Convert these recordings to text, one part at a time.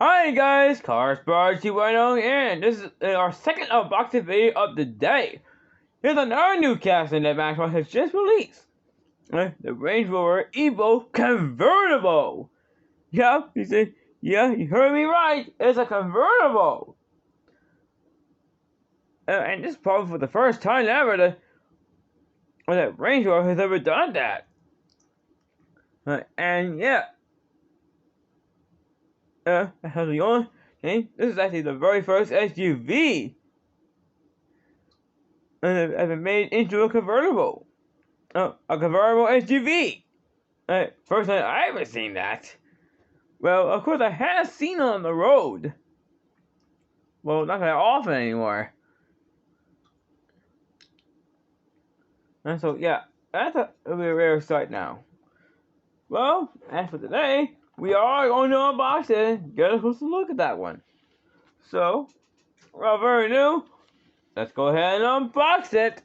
Hi guys, Cars Bar 2.0, and this is our second unboxing video of the day. Here's another new casting that Matchbox has just released. The Range Rover Evoque Convertible. Yeah, you heard me right. It's a convertible. And this is probably for the first time ever that Range Rover has ever done that. And yeah, that's the only thing. This is actually the very first SUV ever made into a convertible. A convertible SUV. First time I ever seen that. Well, of course I have seen it on the road. Well, not that often anymore. And so yeah, that's a really rare sight now. Well, as for today, we are going to unbox it and get a closer look at that one. So, without further ado, let's go ahead and unbox it.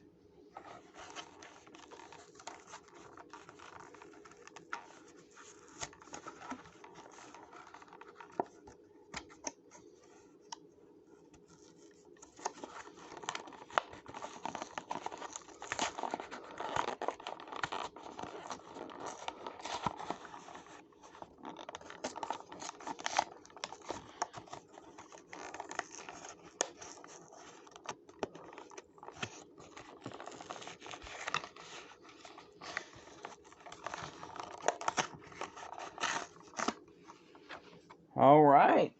Alright.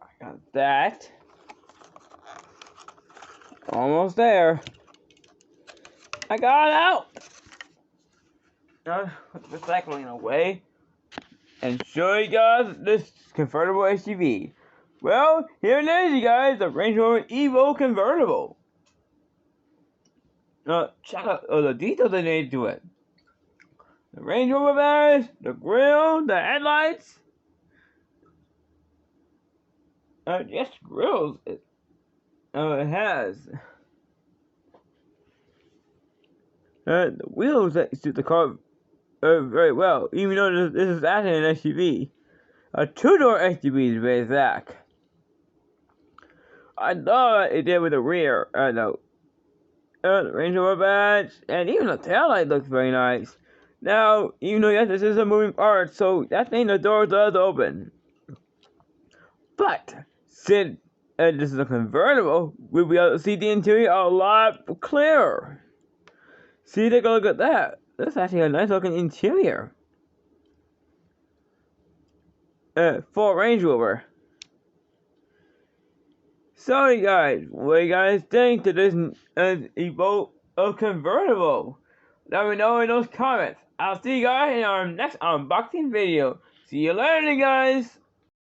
I got that. Almost there. I got it out. Now, put the recycling away and show you guys this convertible SUV. Well, here it is, you guys, the Range Rover Evoque Convertible. Check out the details they made to it. The Range Rover badge, the grille, the headlights. Yes, grills. It has. The wheels that suit the car very well, even though this is actually an SUV. A two-door SUV to be exact. I love what it did with the rear. The Range Rover badge, and even the taillight looks very nice. Now, even though yes, this is a moving part, so that means the door does open. But since this is a convertible, we'll be able to see the interior a lot clearer. See, take a look at that. That's actually a nice looking interior. For Range Rover. So, you guys, what do you guys think to this Evoque convertible? Let me know in those comments. I'll see you guys in our next unboxing video. See you later, guys.